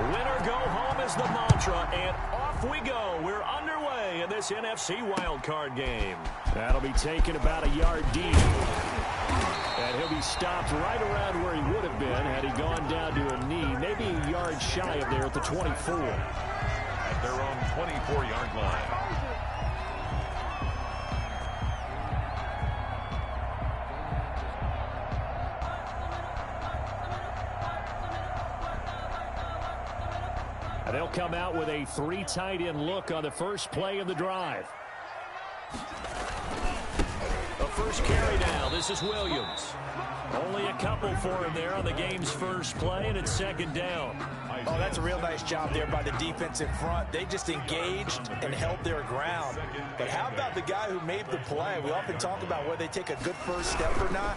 Win or go home is the mantra, and off we go. We're underway in this NFC wildcard game. That'll be taken about a yard deep. And he'll be stopped right around where he would have been had he gone down to a knee, maybe a yard shy of there at the 24. At their own 24-yard line. And they'll come out with a 3 tight end look on the first play of the drive. The first carry now. This is Williams. Only a couple for him there on the game's first play, and it's second down. Oh, that's a real nice job there by the defense in front. They just engaged and held their ground. But how about the guy who made the play? We often talk about whether they take a good first step or not.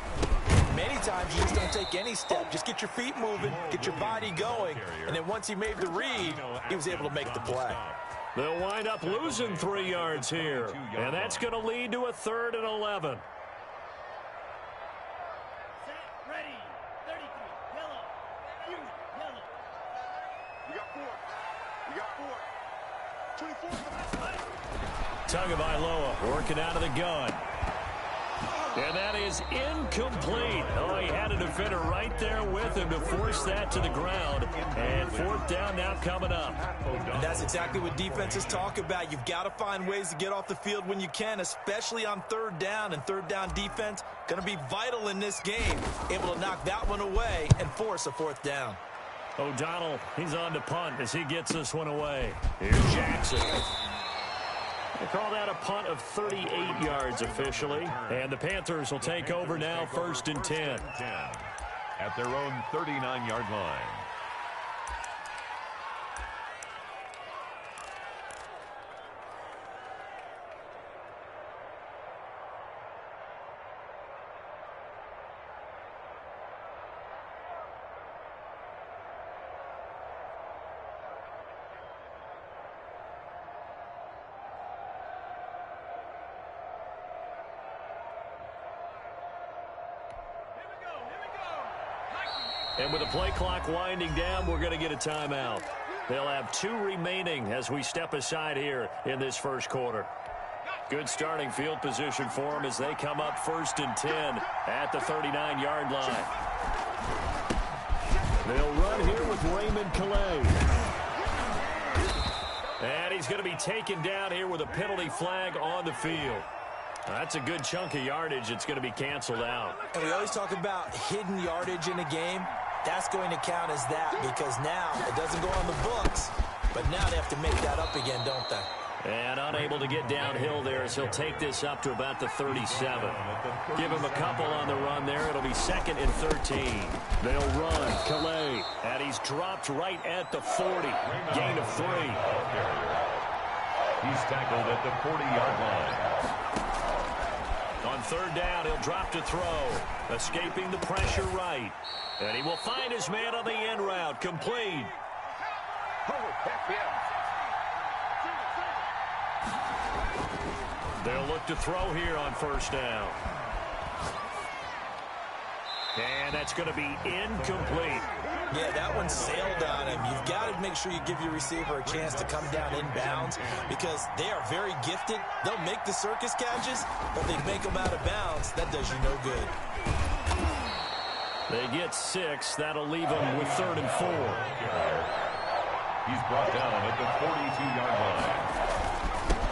Many times you just don't take any step. Just get your feet moving, get your body going, and then once he made the read, he was able to make the play. They'll wind up losing 3 yards here, and that's going to lead to a 3rd and 11. Ready, 33, yellow, yellow. You got 4. 24. Tagovailoa working out of the gun. And that is incomplete. Oh, he had a defender right there with him to force that to the ground. And 4th down now coming up. And that's exactly what defenses talk about. You've got to find ways to get off the field when you can, especially on 3rd down. And 3rd down defense going to be vital in this game. Able to knock that one away and force a 4th down. O'Donnell, he's on to punt as he gets this one away. Here's Jackson. They call that a punt of 38 yards officially. And the Panthers will take over now, 1st and 10. At their own 39-yard line. And with the play clock winding down, we're going to get a timeout. They'll have 2 remaining as we step aside here in this first quarter. Good starting field position for them as they come up 1st and 10 at the 39-yard line. They'll run here with Raymond Calais. And he's going to be taken down here with a penalty flag on the field. That's a good chunk of yardage. It's going to be canceled out. And we always talk about hidden yardage in a game. That's going to count as that because now it doesn't go on the books, but now they have to make that up again, don't they? And unable to get downhill there as he'll take this up to about the 37. Give him a couple on the run there. It'll be 2nd and 13. They'll run. Calais. And he's dropped right at the 40. Gain of 3. He's tackled at the 40-yard line. On 3rd down, he'll drop to throw. Escaping the pressure right. And he will find his man on the end route. Complete. They'll look to throw here on 1st down. And that's going to be incomplete. Yeah, that one sailed on him. You've got to make sure you give your receiver a chance to come down inbounds because they are very gifted. They'll make the circus catches, but they make them out of bounds. That does you no good. They get 6. That'll leave them with 3rd and 4. He's brought down at the 42-yard line.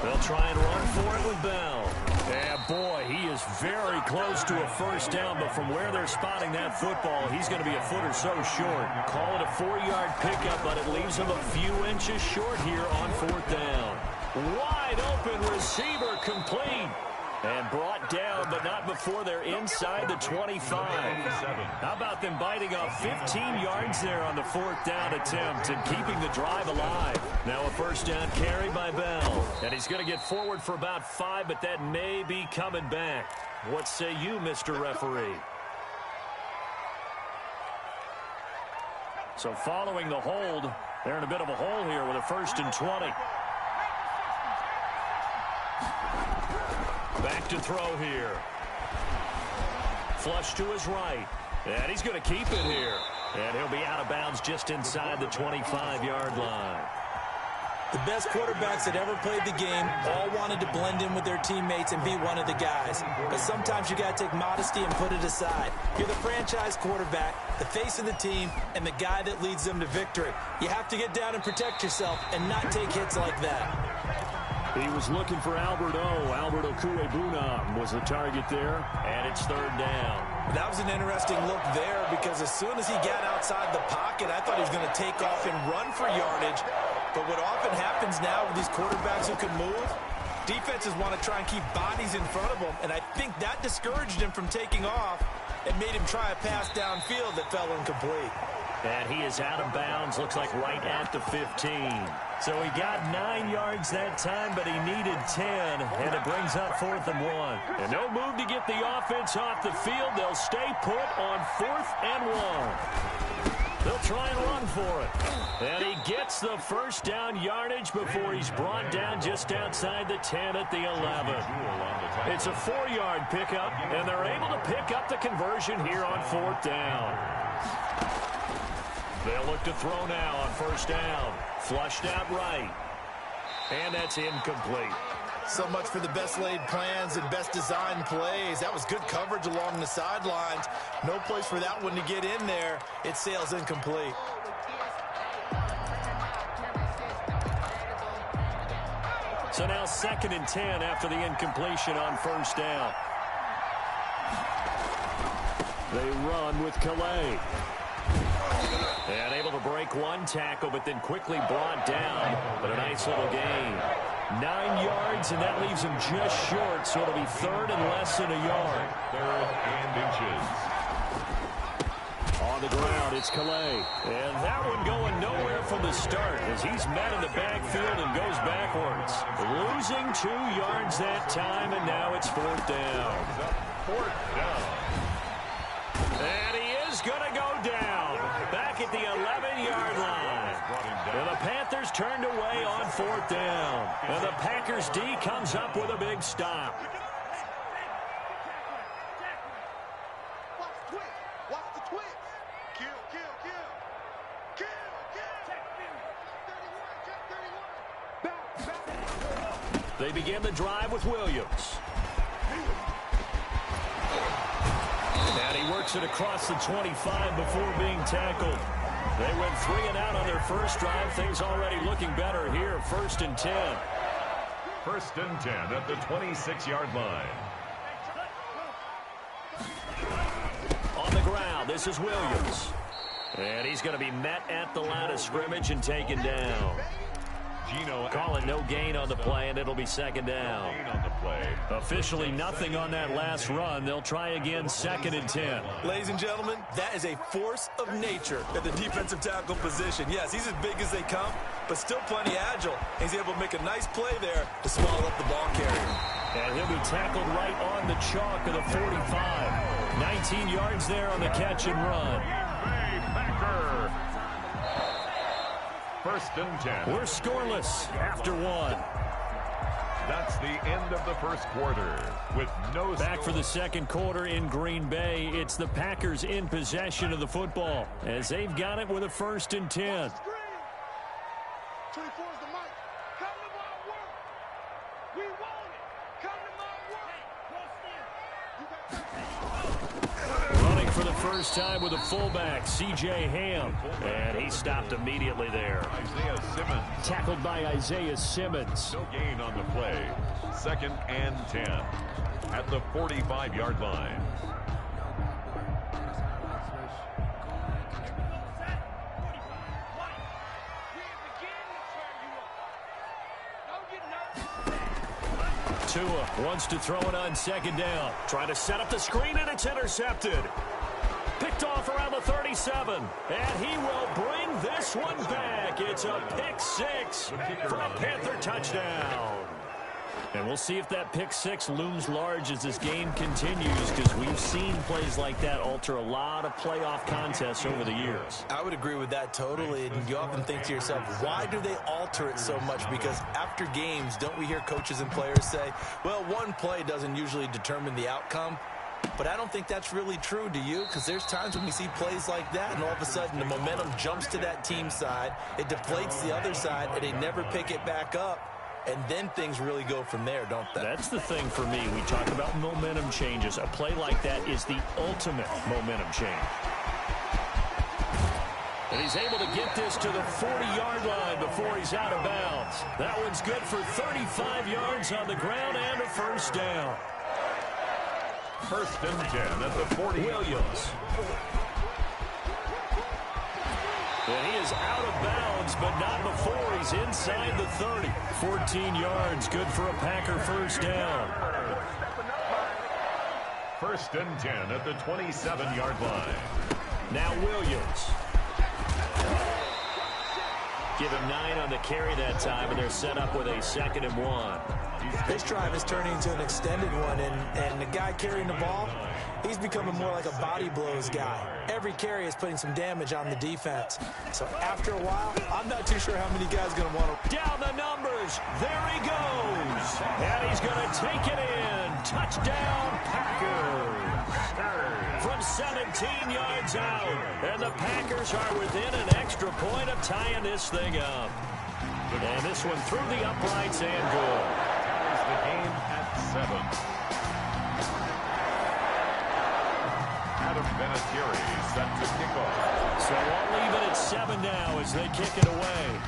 They'll try and run for it with Bell. Yeah, boy, he is very close to a 1st down, but from where they're spotting that football, he's going to be a foot or so short. Call it a 4-yard pickup, but it leaves him a few inches short here on 4th down. Wide open receiver complete. And brought down, but not before they're inside the 25. How about them biting off 15 yards there on the 4th down attempt and keeping the drive alive? Now a 1st down carry by Bell. And he's going to get forward for about 5, but that may be coming back. What say you, Mr. Referee? So following the hold, they're in a bit of a hole here with a 1st and 20. Back to throw here. Flush to his right. And he's going to keep it here. And he'll be out of bounds just inside the 25-yard line. The best quarterbacks that ever played the game all wanted to blend in with their teammates and be one of the guys. But sometimes you got to take modesty and put it aside. You're the franchise quarterback, the face of the team, and the guy that leads them to victory. You have to get down and protect yourself and not take hits like that. He was looking for Albert O. Albert Okuebuna was the target there, and it's third down. That was an interesting look there because as soon as he got outside the pocket, I thought he was going to take off and run for yardage. But what often happens now with these quarterbacks who can move, defenses want to try and keep bodies in front of them, and I think that discouraged him from taking off and made him try a pass downfield that fell incomplete. And he is out of bounds, looks like right at the 15. So he got 9 yards that time, but he needed 10, and it brings up 4th and 1. And no move to get the offense off the field. They'll stay put on 4th and 1. They'll try and run for it. And he gets the first down yardage before he's brought down just outside the 10 at the 11. It's a 4-yard pickup, and they're able to pick up the conversion here on 4th down. They'll look to throw now on 1st down. Flushed out right. And that's incomplete. So much for the best laid plans and best designed plays. That was good coverage along the sidelines. No place for that one to get in there. It sails incomplete. So now 2nd and 10 after the incompletion on 1st down. They run with Calais. And able to break one tackle, but then quickly brought down. But a nice little gain. 9 yards, and that leaves him just short, so it'll be 3rd and less than a yard. 3rd and inches. On the ground, it's Calais. And that one going nowhere from the start as he's met in the backfield and goes backwards. Losing 2 yards that time, and now it's 4th down. 4th down. And he is going to go down. Back at the 11-yard line. And the Panthers turned away on 4th down. And the Packers D comes up with a big stop. Watch the twist. Kill, kill, kill. Kill, kill. They begin the drive with Williams. And he works it across the 25 before being tackled. They went 3 and out on their first drive. Things already looking better here. 1st and 10. 1st and 10 at the 26-yard line. On the ground, this is Williams. And he's going to be met at the line of scrimmage and taken down. Calling no gain on the play, and it'll be 2nd down. Officially nothing on that last run. They'll try again 2nd and 10. Ladies and gentlemen, that is a force of nature at the defensive tackle position. Yes, he's as big as they come, but still plenty agile. He's able to make a nice play there to swallow up the ball carrier. And he'll be tackled right on the chalk of the 45. 19 yards there on the catch and run. Packer. 1st and 10. We're scoreless after 1. That's the end of the first quarter with no Back for the second quarter in Green Bay. It's the Packers in possession of the football as they've got it with a 1st and 10. 24 is the mic. Come to my work. We want it. Come to my work. Running for the first time with a fullback, C.J. Ham. And he stopped immediately there. Isaiah Simmons. Tackled by Isaiah Simmons. No gain on the play. 2nd and 10 at the 45-yard line. Tua wants to throw it on 2nd down. Trying to set up the screen, and it's intercepted. Picked off around the 37. And he will bring this one back. It's a pick 6 for a Panther touchdown. And we'll see if that pick 6 looms large as this game continues, because we've seen plays like that alter a lot of playoff contests over the years. I would agree with that totally. And you often think to yourself, why do they alter it so much? Because after games, don't we hear coaches and players say, well, one play doesn't usually determine the outcome? but I don't think that's really true, do you? Because there's times when we see plays like that, and all of a sudden the momentum jumps to that team side, it deflates the other side, and they never pick it back up, and then things really go from there, don't they? That's the thing for me. We talk about momentum changes. A play like that is the ultimate momentum change. And he's able to get this to the 40-yard line before he's out of bounds. That one's good for 35 yards on the ground and a first down. First and 10 at the 40. Williams. And he is out of bounds, but not before he's inside the 30. 14 yards, good for a Packer first down. First and 10 at the 27-yard line. Now Williams. Give him 9 on the carry that time, and they're set up with a 2nd and 1. This drive is turning into an extended one, and the guy carrying the ball, he's becoming more like a body blows guy. Every carry is putting some damage on the defense. So after a while, I'm not too sure how many guys are going to want to. Down the numbers. There he goes. And he's going to take it in. Touchdown, Packers. From 17 yards out. And the Packers are within an extra point of tying this thing up. And this one through the uprights and good. Ties the game at 7. Adam Vinatieri set to kick off. So I'll leave it at 7 now as they kick it away.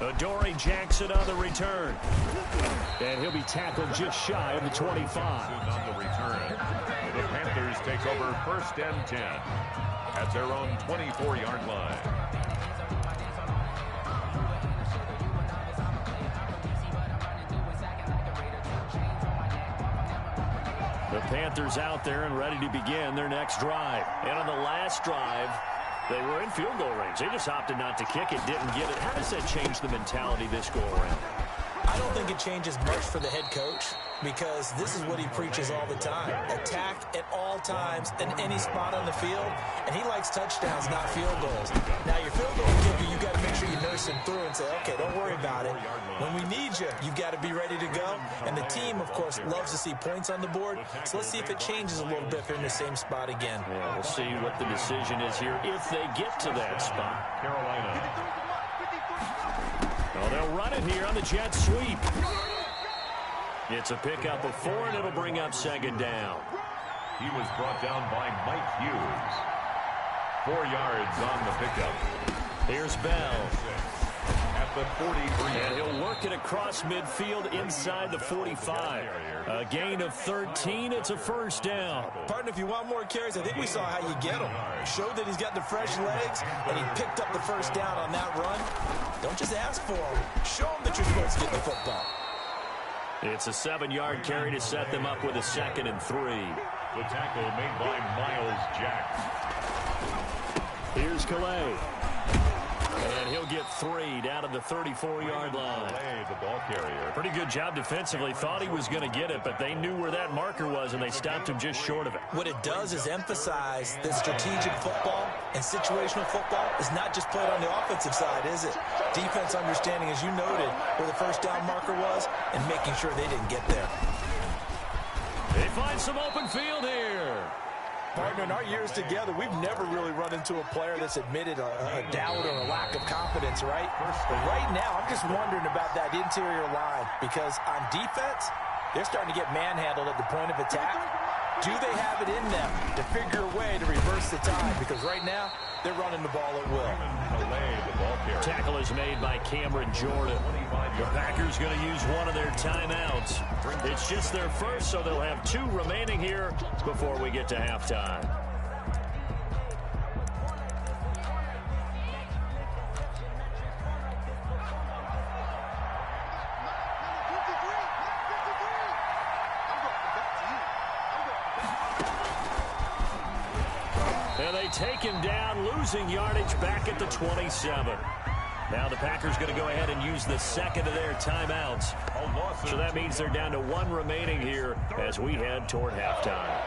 Adoree Jackson on the return. And he'll be tackled just shy of the 25. On the return, the Panthers take over first and 10 at their own 24-yard line. The Panthers out there and ready to begin their next drive. And on the last drive, they were in field goal range. They just opted not to kick it, didn't get it. How does that change the mentality this go around? I don't think it changes much for the head coach because this is what he preaches all the time. Attack at all times in any spot on the field, and he likes touchdowns, not field goals. Now, your field goal kicker, you've got to make sure you nurse him through and say, okay, don't worry about it. When we need you, you've got to be ready to go. And the team, of course, loves to see points on the board. So let's see if it changes a little bit if they're in the same spot again. Yeah, we'll see what the decision is here if they get to that spot. Carolina. Oh, they'll run it here on the jet sweep. It's a pickup of 4, and it'll bring up 2nd down. He was brought down by Mike Hughes. 4 yards on the pickup. Here's Bell. At the 43. And he'll work it across midfield inside the 45. A gain of 13. It's a first down. Partner, if you want more carries, I think we saw how you get them. Showed that he's got the fresh legs, and he picked up the first down on that run. Don't just ask for him. Show him that you're supposed to get the football. It's a 7-yard carry to set them up with a 2nd and 3. The tackle made by Miles Jack. Here's Calais. And he'll get 3 down to the 34-yard line. The ball carrier. Pretty good job defensively. Thought he was going to get it, but they knew where that marker was, and they stopped him just short of it. What it does is emphasize that strategic football and situational football is not just played on the offensive side, is it? Defense understanding, as you noted, where the first down marker was and making sure they didn't get there. They find some open field here. Partner, in our years together, we've never really run into a player that's admitted a doubt or a lack of confidence, right? But right now, I'm just wondering about that interior line because on defense, they're starting to get manhandled at the point of attack. Do they have it in them to figure a way to reverse the tide? Because right now, they're running the ball at will. Tackle is made by Cameron Jordan. The Packers going to use one of their timeouts. It's just their first, so they'll have 2 remaining here before we get to halftime. And they take him down, losing yardage back at the 27. Now the Packers going to go ahead and use the 2nd of their timeouts. So that means they're down to 1 remaining here as we head toward halftime.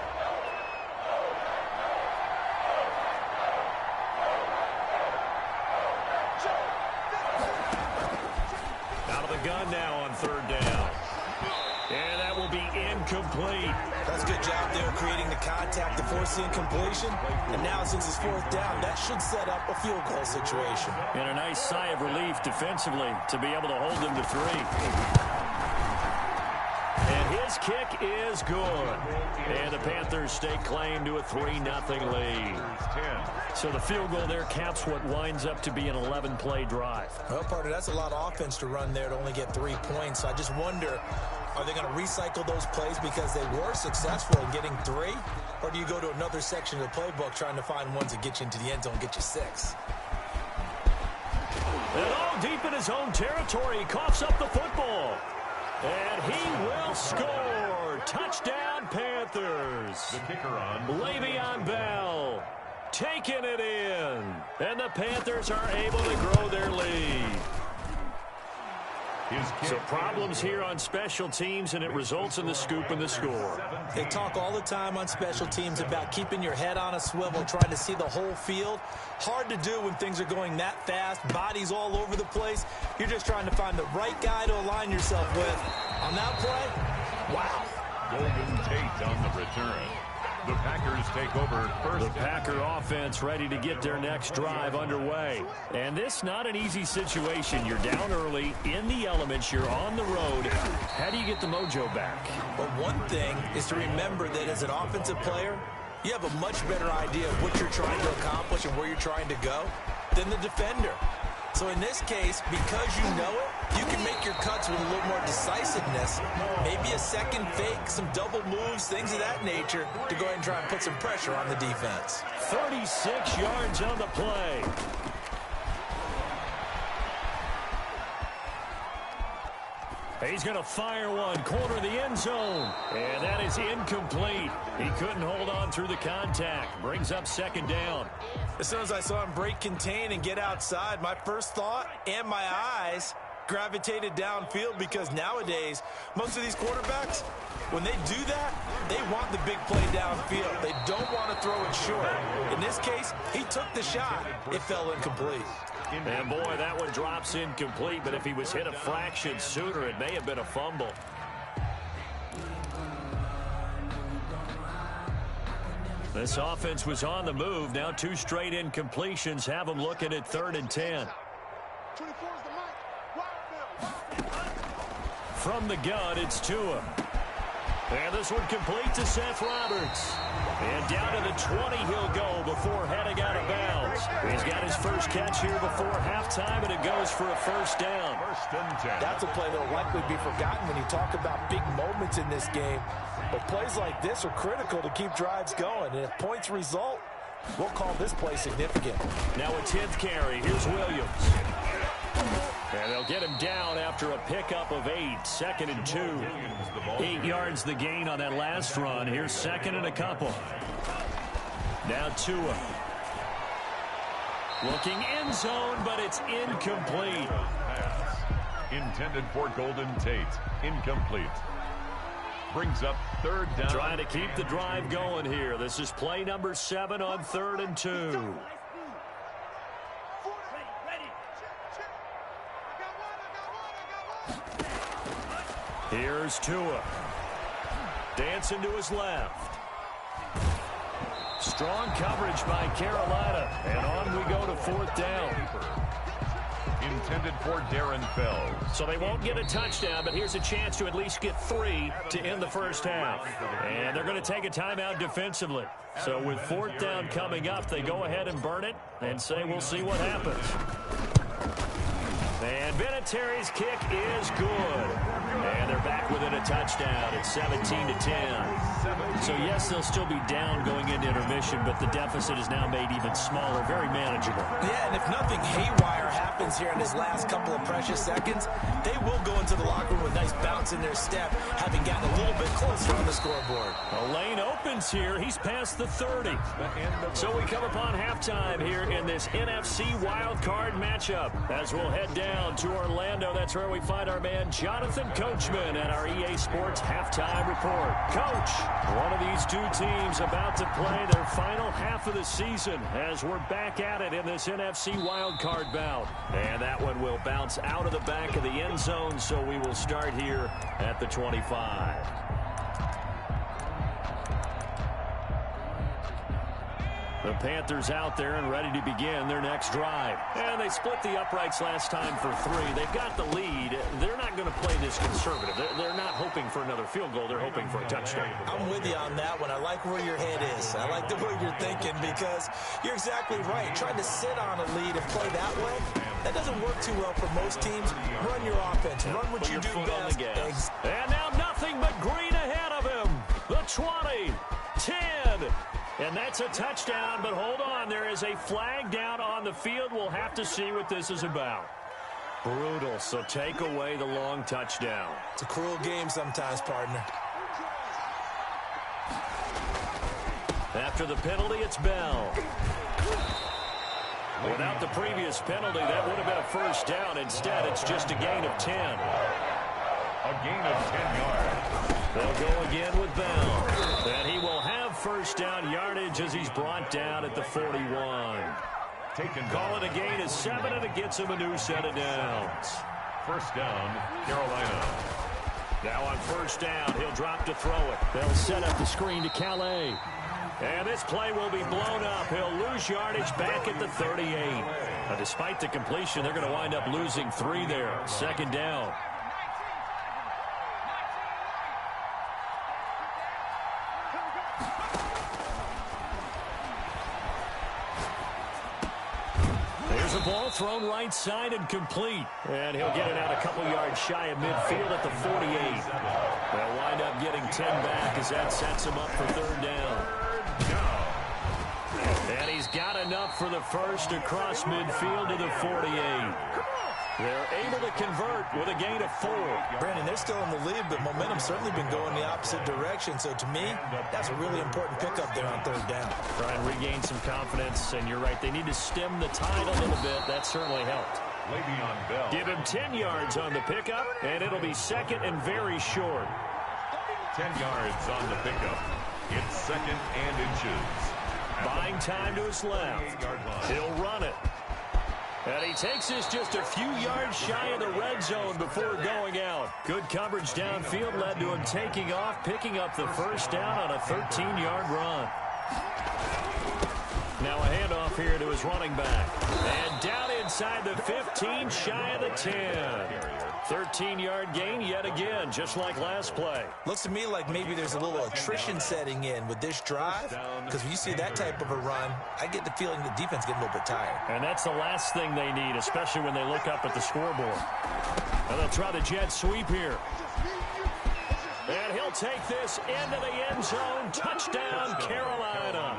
Out of the gun now on 3rd down. And that incomplete. That's a good job there creating the contact to force the incompletion. And now since it's fourth down, that should set up a field goal situation. And a nice sigh of relief defensively to be able to hold them to 3. And his kick is good. And the Panthers stake claim to a 3-0 lead. So the field goal there caps what winds up to be an 11-play drive. Well, partner, that's a lot of offense to run there to only get 3 points. So I just wonder, are they going to recycle those plays because they were successful in getting 3? Or do you go to another section of the playbook trying to find ones that get you into the end zone and get you 6? And all deep in his own territory, he coughs up the football. And he will score. Touchdown, Panthers. The kicker on. Le'Veon Bell taking it in. And the Panthers are able to grow their lead. So problems here on special teams, and it results in the scoop and the score. They talk all the time on special teams about keeping your head on a swivel, trying to see the whole field. Hard to do when things are going that fast, bodies all over the place. You're just trying to find the right guy to align yourself with. On that play, wow. Golden Tate on the return. The Packers take over first. The Packer offense ready to get their next drive underway. And this not an easy situation. You're down early, in the elements, you're on the road. How do you get the mojo back? Well, one thing is to remember that as an offensive player, you have a much better idea of what you're trying to accomplish and where you're trying to go than the defender. So in this case, because you know it, you can make your cuts with a little more decisiveness. Maybe a second fake, some double moves, things of that nature to go ahead and try and put some pressure on the defense. 36 yards on the play. He's going to fire one, corner of the end zone. And that is incomplete. He couldn't hold on through the contact. Brings up second down. As soon as I saw him break contain and get outside, my first thought and my eyes gravitated downfield, because nowadays, most of these quarterbacks, when they do that, they want the big play downfield. They don't want to throw it short. In this case, he took the shot. It fell incomplete. And boy, that one drops incomplete, but if he was hit a fraction sooner, it may have been a fumble. This offense was on the move. Now 2 straight incompletions have them looking at 3rd and 10. From the gun, it's Tua. And this one complete to Seth Roberts. And down to the 20 he'll go before heading out of bounds. He's got his first catch here before halftime, and it goes for a first down. That's a play that will likely be forgotten when you talk about big moments in this game. But plays like this are critical to keep drives going. And if points result, we'll call this play significant. Now a 10th carry. Here's Williams. And they'll get him down after a pickup of 8. 2nd and 2. 8 yards the gain on that last run. Here's 2nd and a couple. Now Tua. Looking end zone, but it's incomplete. Intended for Golden Tate. Incomplete. Brings up 3rd down. Trying to keep the drive going here. This is play number 7 on 3rd and 2. Here's Tua. Dancing to his left. Strong coverage by Carolina. And on we go to 4th down. Intended for Darren Fells. So they won't get a touchdown, but here's a chance to at least get 3 to end the first half. And they're going to take a timeout defensively. So with 4th down coming up, they go ahead and burn it and say we'll see what happens. And Vinatieri's kick is good. And they're back within a touchdown at 17-10. So, yes, they'll still be down going into intermission, but the deficit is now made even smaller, very manageable. Yeah, and if nothing haywire happens here in his last couple of precious seconds, they will go into the locker room with a nice bounce in their step, having gotten a little bit closer on the scoreboard. A lane opens here. He's past the 30. So we come upon halftime here in this NFC wildcard matchup as we'll head down to Orlando. That's where we find our man Jonathan Coachman at our EA Sports Halftime Report. Coach, one of these 2 teams about to play their final half of the season as we're back at it in this NFC wildcard bout. And that one will bounce out of the back of the end zone, so we will start here at the 25. The Panthers out there and ready to begin their next drive. And they split the uprights last time for 3. They've got the lead. They're not going to play this conservative. They're not hoping for another field goal. They're hoping for a touchdown. I'm with you on that one. I like where your head is. I like the way you're thinking because you're exactly right. Trying to sit on a lead and play that way, that doesn't work too well for most teams. Run your offense. Run what you do best. And now nothing but green ahead of him. The 20, 10. And that's a touchdown, but hold on. There is a flag down on the field. We'll have to see what this is about. Brutal, so take away the long touchdown. It's a cruel game sometimes, partner. After the penalty, it's Bell. Without the previous penalty, that would have been a first down. Instead, it's just a gain of 10. A gain of 10 yards. They'll go again with Bell. And he will have first down yardage as he's brought down at the 41. Call it a gain of 7, and it gets him a new set of downs. First down, Carolina. Now on first down, he'll drop to throw it. They'll set up the screen to Calais. And this play will be blown up. He'll lose yardage back at the 38. Despite the completion, they're going to wind up losing 3 there. Second down. There's a ball thrown right side and complete. And he'll get it out a couple yards shy of midfield at the 48. They'll wind up getting 10 back as that sets him up for third down. And he's got enough for the first across midfield to the 48. They're able to convert with a gain of 4. Brandon, they're still in the lead, but momentum's certainly been going the opposite direction. So to me, that's a really important pickup there on third down. Try and regain some confidence, and you're right. They need to stem the tide a little bit. That certainly helped. Le'Veon Bell. Give him 10 yards on the pickup, and it'll be second and very short. 10 yards on the pickup. It's second and inches. Buying time to his left. He'll run it. And he takes this just a few yards shy of the red zone before going out. Good coverage downfield led to him taking off, picking up the first down on a 13-yard run. Now a handoff here to his running back. And down inside the 15, shy of the 10. 13-yard gain yet again, just like last play. Looks to me like maybe there's a little attrition setting in with this drive, because when you see that type of a run, I get the feeling the defense getting a little bit tired. And that's the last thing they need, especially when they look up at the scoreboard. And they'll try the jet sweep here. And he'll take this into the end zone. Touchdown, Carolina.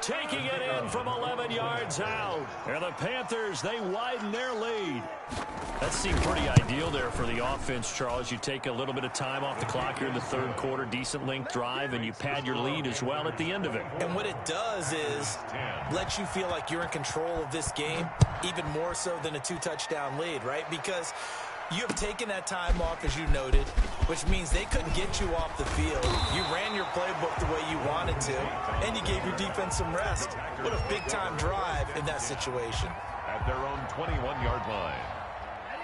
Taking it in from 11 yards out. And the Panthers, they widen their lead. That seemed pretty ideal there for the offense, Charles. You take a little bit of time off the clock here in the third quarter, decent length drive, and you pad your lead as well at the end of it. And what it does is let you feel like you're in control of this game, even more so than a 2-touchdown lead, right? Because you have taken that time off, as you noted, which means they couldn't get you off the field. You ran your playbook the way you wanted to, and you gave your defense some rest. What a big-time drive in that situation. At their own 21-yard line.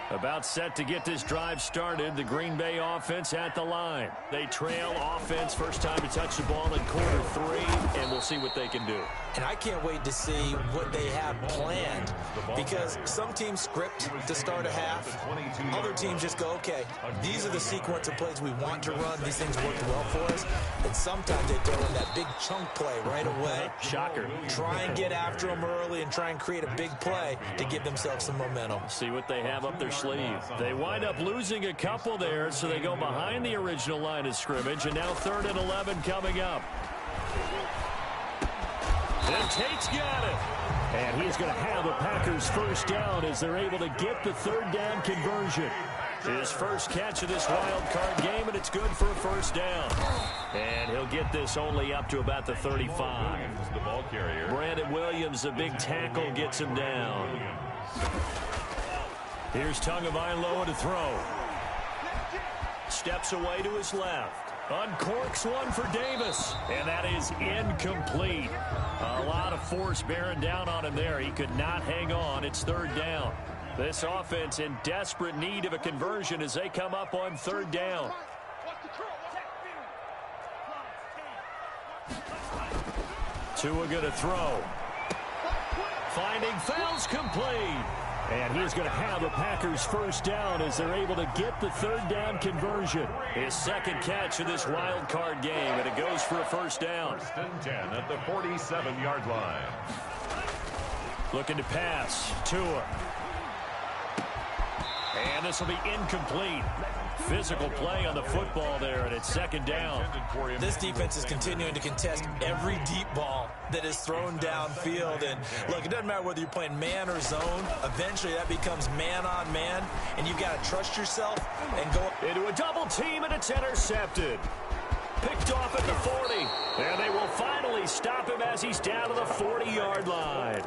About set to get this drive started, the Green Bay offense at the line. They trail offense, first time to touch the ball in quarter 3, and we'll see what they can do. And I can't wait to see what they have planned, because some teams script to start a half. Other teams just go, okay, these are the sequence of plays we want to run. These things work well for us. And sometimes they throw in that big chunk play right away. Shocker. Try and get after them early and try and create a big play to give themselves some momentum. See what they have up their sleeve. They wind up losing a couple there, so they go behind the original line of scrimmage, and now 3rd and 11 coming up. And Tate's got it. And he's going to have the Packers first down as they're able to get the third down conversion. His first catch of this wild card game, and it's good for a first down. And he'll get this only up to about the 35. The ball carrier. Brandon Williams, a big tackle, gets him down. Here's Tagovailoa to throw. Steps away to his left. Uncorks one for Davis. And that is incomplete. A lot of force bearing down on him there. He could not hang on. It's third down. This offense in desperate need of a conversion as they come up on third down. Tua going to throw. Finding fouls complete. And he's going to have the Packers first down as they're able to get the third down conversion. His second catch of this wild card game, and it goes for a first down. First and 10 at the 47-yard line. Looking to pass. Tua. And this will be incomplete. Physical play on the football there, and it's second down. This defense is continuing to contest every deep ball that is thrown downfield. And look, it doesn't matter whether you're playing man or zone. Eventually, that becomes man on man, and you've got to trust yourself and go into a double team, and it's intercepted. Picked off at the 40, and they will finally stop him as he's down to the 40-yard line.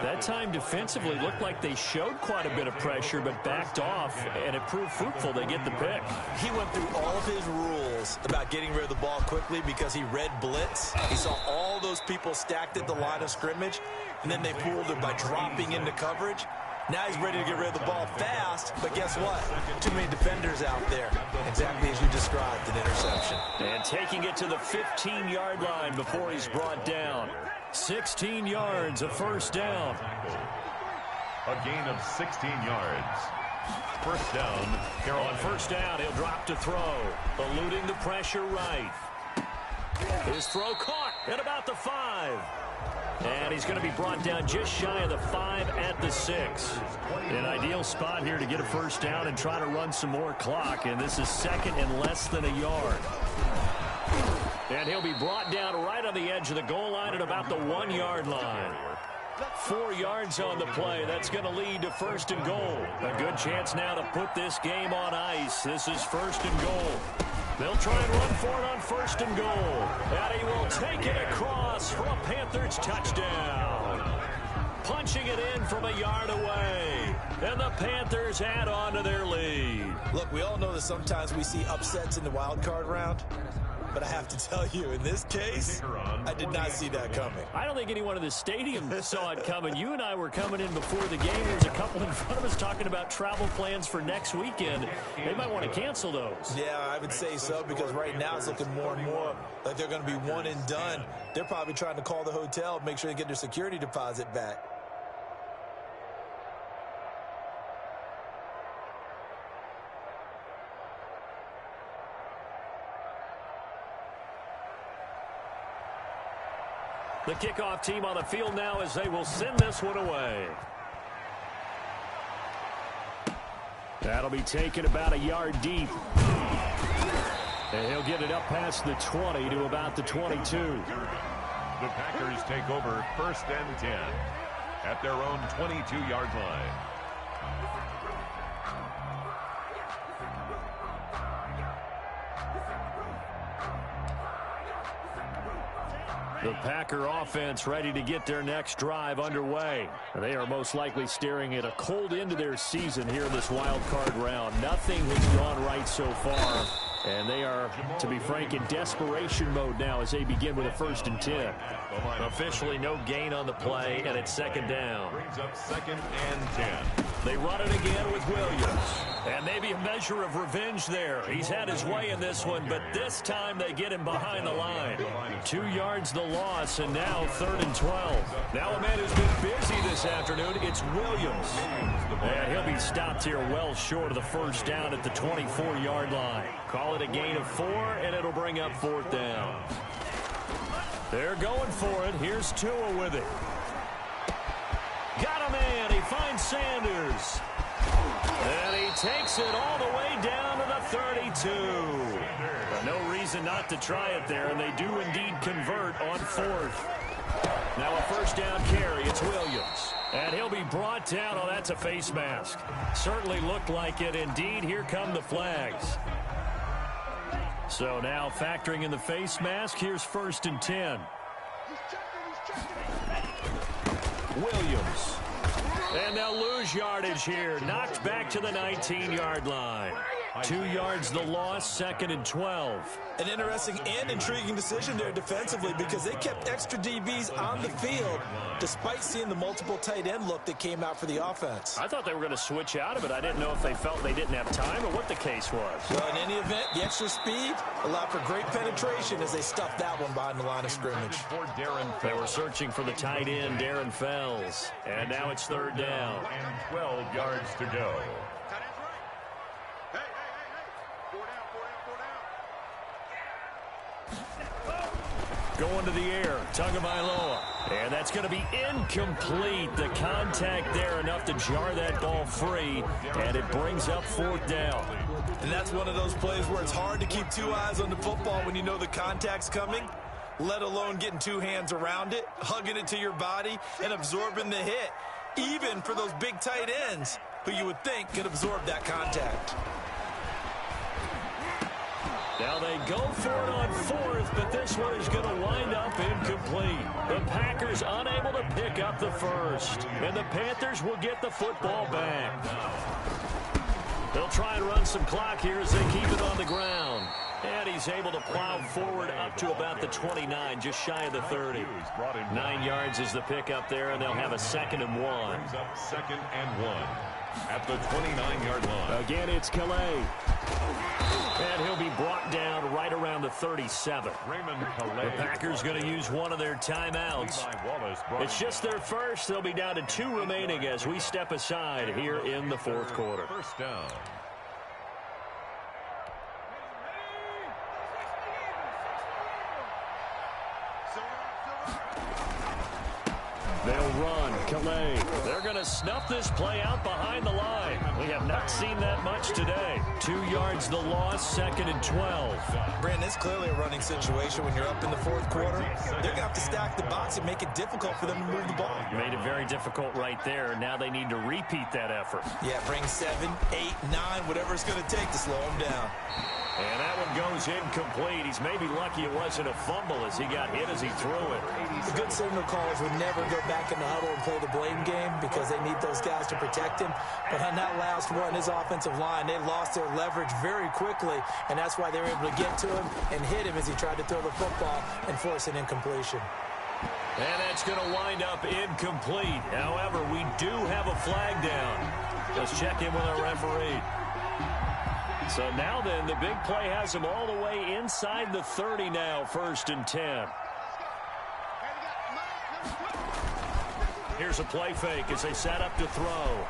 That time defensively looked like they showed quite a bit of pressure, but backed off, and it proved fruitful. They get the pick. He went through all of his rules about getting rid of the ball quickly because he read blitz. He saw all those people stacked at the line of scrimmage, and then they pulled it by dropping into coverage. Now he's ready to get rid of the ball fast, but guess what? Too many defenders out there. Exactly as you described, an interception. And taking it to the 15-yard line before he's brought down. 16 yards, a first down. A gain of 16 yards. First down, Carolina. On first down, he'll drop to throw. Eluding the pressure right. His throw caught at about the 5. And he's going to be brought down just shy of the 5 at the 6. An ideal spot here to get a first down and try to run some more clock. And this is second and less than a yard. And he'll be brought down right on the edge of the goal line at about the 1-yard line. 4 yards on the play. That's going to lead to first and goal. A good chance now to put this game on ice. This is first and goal. They'll try and run for it on first and goal. And he will take it across for a Panthers touchdown. Punching it in from a yard away. And the Panthers add on to their lead. Look, we all know that sometimes we see upsets in the wild card round. But I have to tell you, in this case, I did not see that coming. I don't think anyone in the stadium saw it coming. You and I were coming in before the game. There's a couple in front of us talking about travel plans for next weekend. They might want to cancel those. Yeah, I would say so, because right now it's looking more and more like they're going to be one and done. They're probably trying to call the hotel, make sure they get their security deposit back. The kickoff team on the field now as they will send this one away. That'll be taken about a yard deep. And he'll get it up past the 20 to about the 22. The Packers take over first and 10 at their own 22-yard line. The Packer offense ready to get their next drive underway. They are most likely staring at a cold end to their season here in this wild card round. Nothing has gone right so far. And they are, to be frank, in desperation mode now as they begin with a first and 10. Officially no gain on the play, and it's second down. Brings up second and 10. They run it again with Williams. And maybe a measure of revenge there. He's had his way in this one, but this time they get him behind the line. 2 yards the loss, and now third and 12. Now a man who's been busy this afternoon, it's Williams. And he'll be stopped here well short of the first down at the 24-yard line. Call it a gain of 4, and it'll bring up fourth down. They're going for it. Here's Tua with it. Got a man. He finds Sanders. And he takes it all the way down to the 32. But no reason not to try it there, and they do indeed convert on fourth. Now a first down carry. It's Williams. And he'll be brought down. Oh, that's a face mask. Certainly looked like it. Indeed, here come the flags. So now factoring in the face mask, here's first and 10. Williams. And they'll lose yardage here. Knocked back to the 19-yard line. 2 yards the loss, 2nd and 12. An interesting and intriguing decision there defensively because they kept extra DBs on the field despite seeing the multiple tight end look that came out for the offense. I thought they were going to switch out of it. I didn't know if they felt they didn't have time or what the case was. Well, in any event, the extra speed allowed for great penetration as they stuffed that one behind the line of scrimmage. They were searching for the tight end, Darren Fells. And now it's 3rd down. And 12 yards to go. Going to the air, Tagovailoa. And that's going to be incomplete. The contact there enough to jar that ball free. And it brings up 4th down. And that's one of those plays where it's hard to keep 2 eyes on the football when you know the contact's coming, let alone getting 2 hands around it, hugging it to your body, and absorbing the hit. Even for those big tight ends who you would think could absorb that contact. Now they go for it on 4th, but this one is going to wind up incomplete. The Packers unable to pick up the first, and the Panthers will get the football back. They'll try and run some clock here as they keep it on the ground. And he's able to plow forward up to about the 29, just shy of the 30. 9 yards is the pickup there, and they'll have a 2nd and 1. Brings up 2nd and 1 at the 29-yard line. Again, it's Calais. And he'll be brought down right around the 37. The Packers going to use one of their timeouts. It's just their first. They'll be down to 2 remaining as we step aside here in the 4th quarter. 1st down. They'll run. Calais. They're going to snuff this play out behind the line. We have not seen that much today. 2 yards the loss, 2nd and 12. Brandon, it's clearly a running situation when you're up in the 4th quarter. They're going to have to stack the box and make it difficult for them to move the ball. Made it very difficult right there. Now they need to repeat that effort. Yeah, bring 7, 8, 9, whatever it's going to take to slow them down. And that one goes incomplete. He's maybe lucky it wasn't a fumble as he got hit as he threw it. The good signal callers would never go back in the huddle and play the blame game because they need those guys to protect him. But on that last one, his offensive line, they lost their leverage very quickly, and that's why they were able to get to him and hit him as he tried to throw the football and force an incompletion. And that's going to wind up incomplete. However, we do have a flag down. Let's check in with our referee. So now then, the big play has him all the way inside the 30 now, 1st and 10. Here's a play fake as they set up to throw.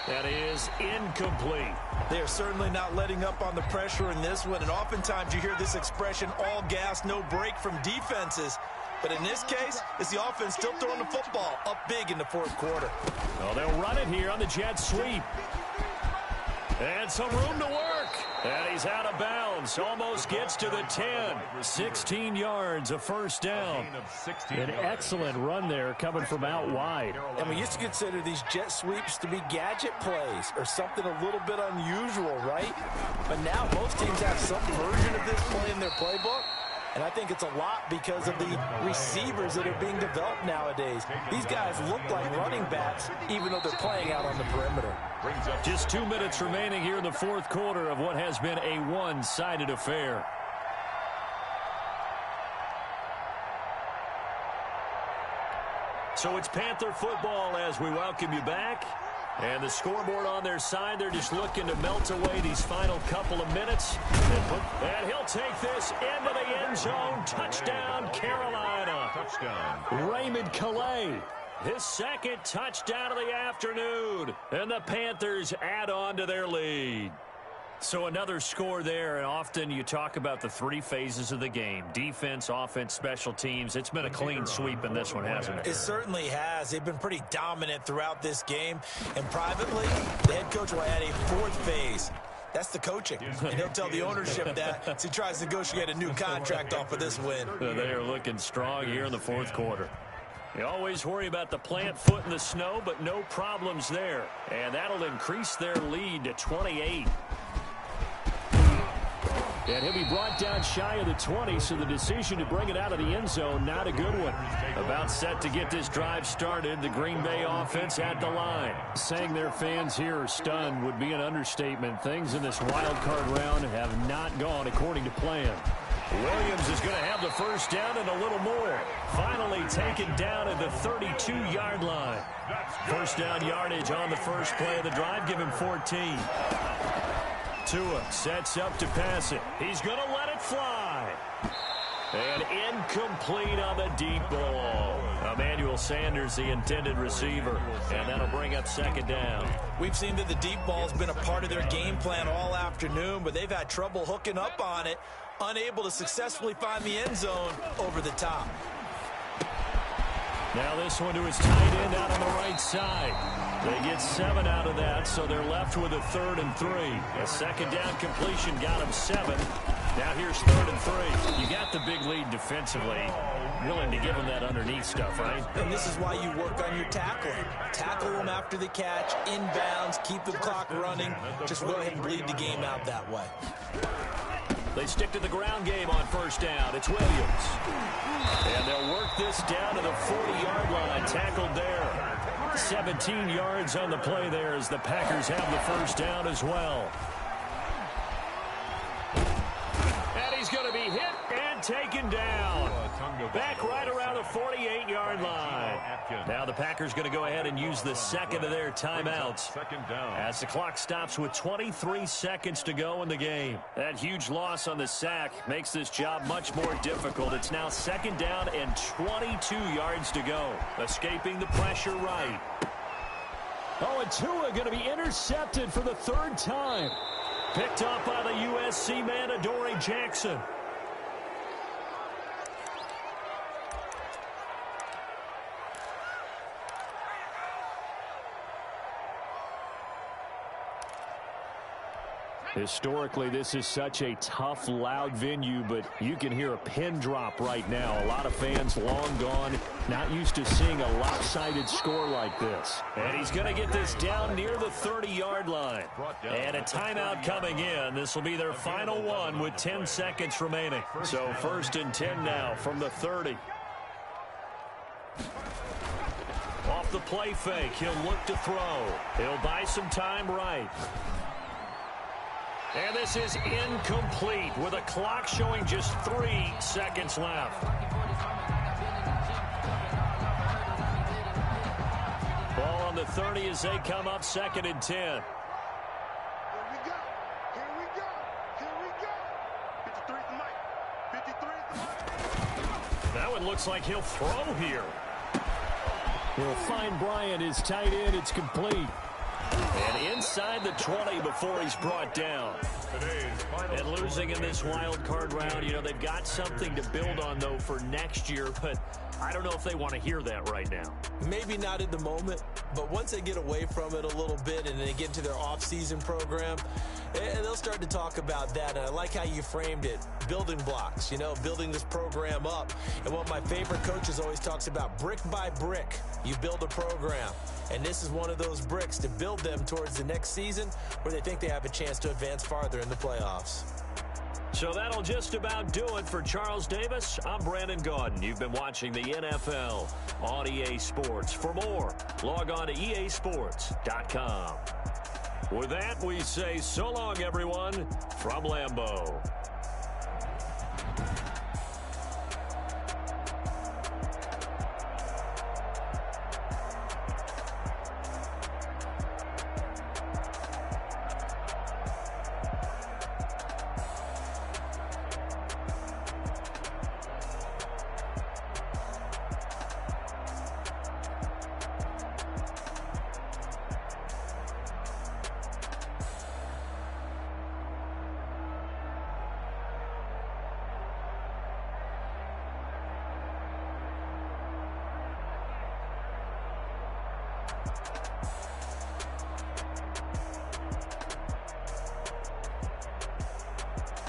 That is incomplete. They are certainly not letting up on the pressure in this one, and oftentimes you hear this expression, all gas, no break from defenses. But in this case, it's the offense still throwing the football up big in the 4th quarter. Well, they'll run it here on the jet sweep. And some room to work. And he's out of bounds. Almost gets to the 10. 16 yards, a 1st down. An excellent run there coming from out wide. And we used to consider these jet sweeps to be gadget plays or something a little bit unusual, right? But now most teams have some version of this play in their playbook. And I think it's a lot because of the receivers that are being developed nowadays. These guys look like running backs, even though they're playing out on the perimeter. Just 2 minutes remaining here in the 4th quarter of what has been a one-sided affair. So it's Panther football as we welcome you back. And the scoreboard on their side, they're just looking to melt away these final couple of minutes. And he'll take this into the end zone. Touchdown, Carolina. Touchdown. Raymond Calais, his 2nd touchdown of the afternoon. And the Panthers add on to their lead. So another score there, and often you talk about the 3 phases of the game. Defense, offense, special teams. It's been a clean sweep in this one, hasn't it? It certainly has. They've been pretty dominant throughout this game. And privately, the head coach will add a 4th phase. That's the coaching. And he'll tell the ownership that as he tries to negotiate a new contract off of this win. They are looking strong here in the 4th quarter. You always worry about the plant foot in the snow, but no problems there. And that'll increase their lead to 28. And he'll be brought down shy of the 20, so the decision to bring it out of the end zone, not a good one. About set to get this drive started, the Green Bay offense at the line. Saying their fans here are stunned would be an understatement. Things in this wild card round have not gone according to plan. Williams is going to have the first down and a little more. Finally taken down at the 32-yard line. First down yardage on the first play of the drive. Give him 14. Tua sets up to pass it. He's going to let it fly. And incomplete on the deep ball. Emmanuel Sanders, the intended receiver. And that'll bring up second down. We've seen that the deep ball's been a part of their game plan all afternoon, but they've had trouble hooking up on it. Unable to successfully find the end zone over the top. Now this one to his tight end out on the right side. They get 7 out of that, so they're left with a 3rd and 3. A second down completion got him 7. Now here's 3rd and 3. You got the big lead defensively. Willing to give him that underneath stuff, right? And this is why you work on your tackling. Tackle them after the catch, inbounds, keep the clock running. Just go ahead and bleed the game out that way. They stick to the ground game on first down. It's Williams. And they'll work this down to the 40-yard line. Tackled there. 17 yards on the play there as the Packers have the first down as well. And he's going to be hit and taken down. Back right around the 48-yard line. Now the Packers going to go ahead and use the second of their timeouts as the clock stops with 23 seconds to go in the game. That huge loss on the sack makes this job much more difficult. It's now second down and 22 yards to go. Escaping the pressure right. Oh, and Tua going to be intercepted for the 3rd time. Picked up by the USC man, Adoree Jackson. Historically, this is such a tough, loud venue, but you can hear a pin drop right now. A lot of fans long gone, not used to seeing a lopsided score like this. And he's going to get this down near the 30-yard line. And a timeout coming in. This will be their final one with 10 seconds remaining. So 1st and 10 now from the 30. Off the play fake, he'll look to throw. He'll buy some time right. And this is incomplete with a clock showing just 3 seconds left. Ball on the 30 as they come up 2nd and 10. Here we go. Here we go. Here we go. 53 is the mic. 53 is the mic. That one looks like he'll throw here. He'll find Bryant, his tight end. It's complete. And inside the 20 before he's brought down. And losing in this wild card round, you know, they've got something to build on, though, for next year. But I don't know if they want to hear that right now. Maybe not in the moment, but once they get away from it a little bit and they get into their off-season program, they'll start to talk about that. And I like how you framed it, building blocks, you know, building this program up. And one of my favorite coaches always talks about brick by brick, you build a program. And this is one of those bricks to build them towards the next season where they think they have a chance to advance farther in the playoffs. So that'll just about do it for Charles Davis. I'm Brandon Gaudin. You've been watching the NFL on EA Sports. For more, log on to easports.com. With that, we say so long, everyone, from Lambeau.